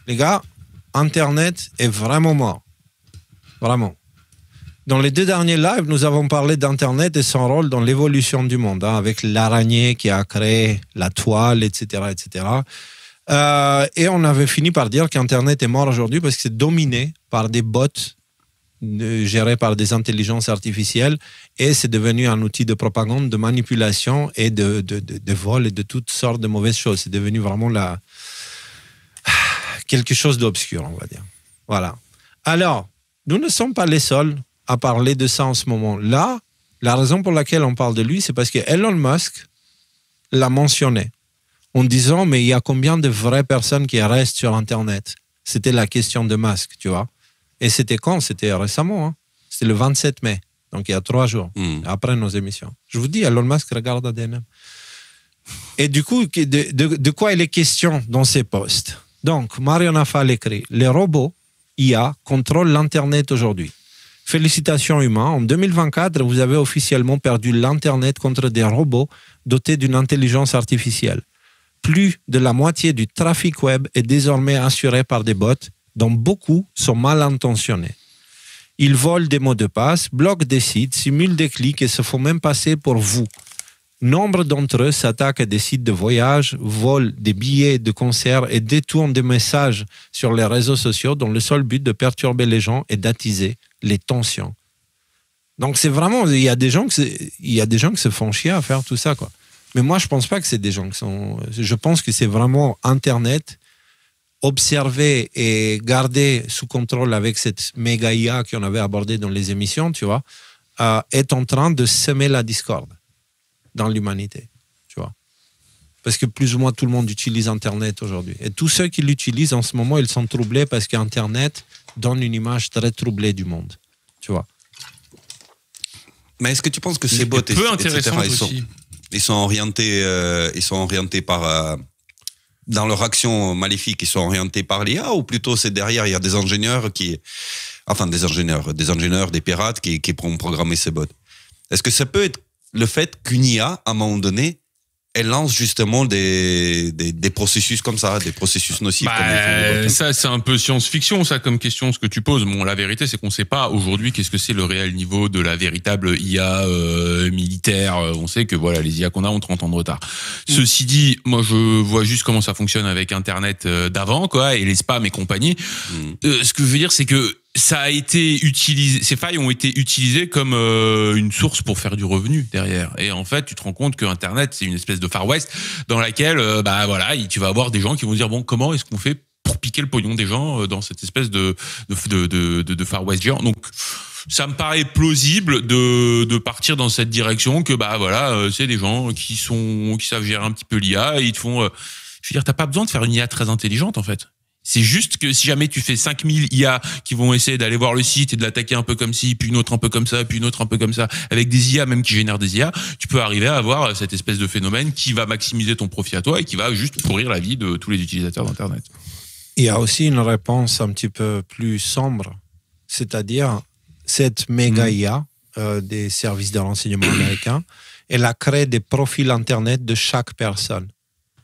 Les gars, Internet est vraiment mort. Vraiment. Dans les 2 derniers lives, nous avons parlé d'Internet et son rôle dans l'évolution du monde, avec l'araignée qui a créé la toile, etc., etc. Et on avait fini par dire qu'Internet est mort aujourd'hui parce que c'est dominé par des bots gérés par des intelligences artificielles et c'est devenu un outil de propagande, de manipulation et de vol et de toutes sortes de mauvaises choses. C'est devenu vraiment quelque chose d'obscur, on va dire. Voilà. Alors, nous ne sommes pas les seuls à parler de ça en ce moment. Là, la raison pour laquelle on parle de lui, c'est parce que Elon Musk l'a mentionné en disant, mais il y a combien de vraies personnes qui restent sur Internet? C'était la question de Musk, tu vois. Et c'était quand? C'était récemment. Hein. C'était le 27 mai, donc il y a 3 jours, après nos émissions. Je vous dis, Elon Musk regarde ADN. Et du coup, de quoi il est question dans ces posts? Donc, Mariana Fall écrit, les robots IA contrôlent l'Internet aujourd'hui. Félicitations humains, en 2024, vous avez officiellement perdu l'Internet contre des robots dotés d'une intelligence artificielle. Plus de la moitié du trafic web est désormais assuré par des bots dont beaucoup sont mal intentionnés. Ils volent des mots de passe, bloquent des sites, simulent des clics et se font même passer pour vous. Nombre d'entre eux s'attaquent à des sites de voyage, volent des billets de concert et détournent des messages sur les réseaux sociaux dont le seul but de perturber les gens est d'attiser les tensions. Donc c'est vraiment, il y a des gens qui se font chier à faire tout ça, quoi. Mais moi je pense pas que c'est des gens qui sont, je pense que c'est vraiment Internet observé et gardé sous contrôle avec cette méga IA qu'on avait abordée dans les émissions, tu vois, est en train de semer la discorde dans l'humanité, tu vois. Parce que plus ou moins tout le monde utilise Internet aujourd'hui. Et tous ceux qui l'utilisent en ce moment, ils sont troublés parce qu'Internet donne une image très troublée du monde, tu vois. Mais est-ce que tu penses que ces bots, peu intéressant aussi. Ils sont orientés par dans leur action maléfique, ils sont orientés par l'IA, ou plutôt c'est derrière il y a des ingénieurs des pirates qui pourront programmer ces bots. Est-ce que ça peut être le fait qu'une IA à un moment donné elle lance justement des processus comme ça, des processus nocifs comme les bots. Ça, c'est un peu science-fiction, ça, comme question, ce que tu poses. Bon, la vérité, c'est qu'on sait pas aujourd'hui qu'est-ce que c'est le réel niveau de la véritable IA militaire. On sait que voilà, les IA qu'on a ont 30 ans de retard. Ceci dit, moi, je vois juste comment ça fonctionne avec Internet d'avant, quoi, et les spams et compagnie. Ce que je veux dire, c'est que ça a été utilisé, ces failles ont été utilisées comme une source pour faire du revenu derrière. Et en fait, tu te rends compte que Internet, c'est une espèce de Far West dans laquelle, tu vas avoir des gens qui vont dire, bon, comment est-ce qu'on fait pour piquer le pognon des gens dans cette espèce de Far West géant. Donc, ça me paraît plausible de partir dans cette direction que, c'est des gens qui savent gérer un petit peu l'IA et ils te font, je veux dire, t'as pas besoin de faire une IA très intelligente, en fait. C'est juste que si jamais tu fais 5000 IA qui vont essayer d'aller voir le site et de l'attaquer un peu comme ci, puis une autre un peu comme ça, puis une autre un peu comme ça, avec des IA même qui génèrent des IA, tu peux arriver à avoir cette espèce de phénomène qui va maximiser ton profit à toi et qui va juste pourrir la vie de tous les utilisateurs d'Internet. Il y a aussi une réponse un petit peu plus sombre, c'est-à-dire cette méga IA des services de renseignement américains, elle a créé des profils Internet de chaque personne.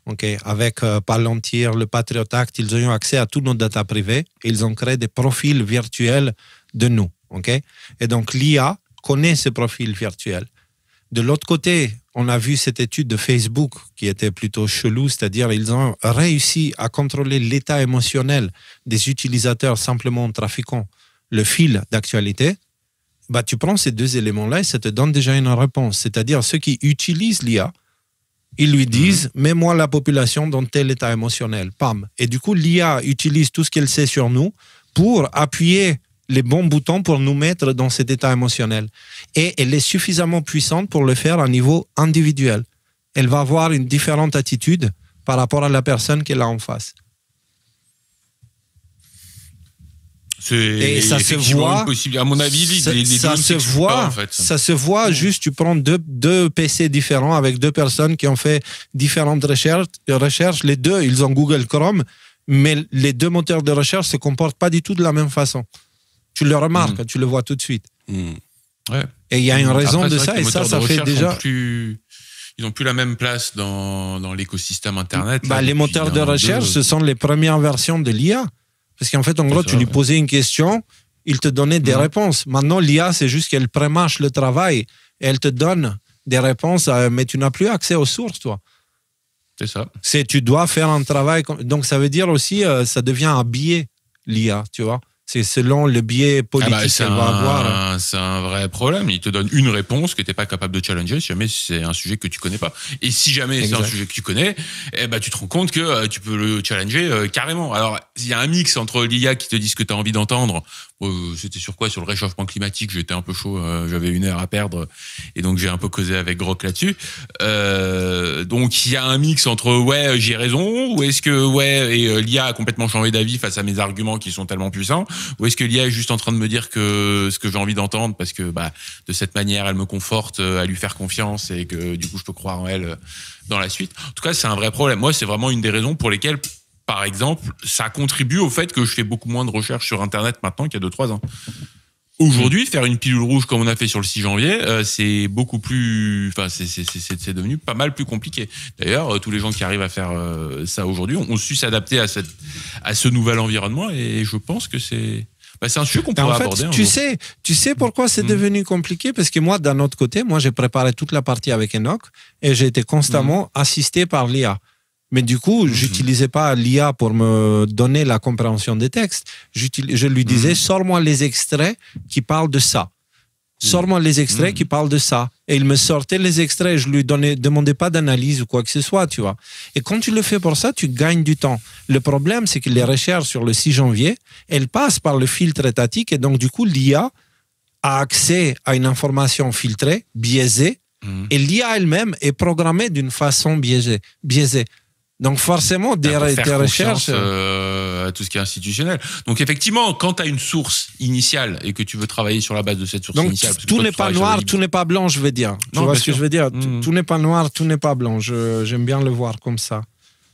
Okay. Avec Palantir, le Patriot Act, ils ont eu accès à tous nos data privées et ils ont créé des profils virtuels de nous. Okay. Et donc l'IA connaît ces profils virtuels. De l'autre côté, on a vu cette étude de Facebook qui était plutôt chelou, c'est-à-dire ils ont réussi à contrôler l'état émotionnel des utilisateurs simplement en trafiquant le fil d'actualité. Tu prends ces deux éléments-là et ça te donne déjà une réponse. C'est-à-dire ceux qui utilisent l'IA, ils lui disent, mets-moi la population dans tel état émotionnel. Pam. Et du coup, l'IA utilise tout ce qu'elle sait sur nous pour appuyer les bons boutons pour nous mettre dans cet état émotionnel. Et elle est suffisamment puissante pour le faire à niveau individuel. Elle va avoir une différente attitude par rapport à la personne qu'elle a en face. Et ça se voit, à mon avis, ça se voit juste, tu prends deux PC différents avec deux personnes qui ont fait différentes recherches. Les deux, ils ont Google Chrome, mais les deux moteurs de recherche se comportent pas du tout de la même façon. Tu le remarques, tu le vois tout de suite. Ouais. Et il y a une raison de ça, et ça fait déjà... ils ont plus la même place dans l'écosystème Internet. Bah, là, les depuis moteurs de un an, recherche, deux. ce sont les premières versions de l'IA. Parce qu'en fait, en gros, ça, tu lui ouais. posais une question, il te donnait des réponses. Maintenant, l'IA, c'est juste qu'elle prémâche le travail et elle te donne des réponses, mais tu n'as plus accès aux sources, toi. C'est ça. Tu dois faire un travail. Donc, ça veut dire aussi, ça devient un biais, l'IA, tu vois. C'est selon le biais politique qu'elle va avoir. C'est un vrai problème. Il te donne une réponse que tu n'es pas capable de challenger si jamais c'est un sujet que tu connais pas. Et si jamais c'est un sujet que tu connais, eh ben, tu te rends compte que tu peux le challenger carrément. Alors, il y a un mix entre l'IA qui te dit ce que tu as envie d'entendre. C'était sur quoi? Sur le réchauffement climatique. J'étais un peu chaud. J'avais 1 heure à perdre. Et donc, j'ai un peu causé avec Grok là-dessus. Donc, il y a un mix entre ouais, j'ai raison, ou est-ce que l'IA a complètement changé d'avis face à mes arguments qui sont tellement puissants, ou est-ce que l'IA est juste en train de me dire que ce que j'ai envie d'entendre parce que de cette manière elle me conforte à lui faire confiance et que du coup je peux croire en elle dans la suite. En tout cas, c'est un vrai problème. Moi, c'est vraiment une des raisons pour lesquelles, par exemple, ça contribue au fait que je fais beaucoup moins de recherches sur Internet maintenant qu'il y a 2-3 ans. Aujourd'hui, faire une pilule rouge comme on a fait sur le 6 janvier, c'est beaucoup plus, enfin, c'est devenu pas mal plus compliqué. D'ailleurs, tous les gens qui arrivent à faire ça aujourd'hui ont su s'adapter à ce nouvel environnement, et je pense que c'est un sujet qu'on pourrait aborder. Tu sais pourquoi c'est devenu compliqué? Parce que moi, d'un autre côté, j'ai préparé toute la partie avec Enoch et j'ai été constamment assisté par l'IA. Mais du coup, j'utilisais pas l'IA pour me donner la compréhension des textes. Je lui disais, sors-moi les extraits qui parlent de ça. Sors-moi les extraits qui parlent de ça. Et il me sortait les extraits. Je lui demandais pas d'analyse ou quoi que ce soit, tu vois. Et quand tu le fais pour ça, tu gagnes du temps. Le problème, c'est que les recherches sur le 6 janvier, elles passent par le filtre étatique. Et donc, du coup, l'IA a accès à une information filtrée, biaisée. Et l'IA elle-même est programmée d'une façon biaisée. Donc forcément, des recherches... à tout ce qui est institutionnel. Donc effectivement, quand tu as une source initiale et que tu veux travailler sur la base de cette source initiale... Donc tout n'est pas noir, tout n'est pas blanc, je veux dire. Tu vois ce que je veux dire? Tout n'est pas noir, tout n'est pas blanc. J'aime bien le voir comme ça.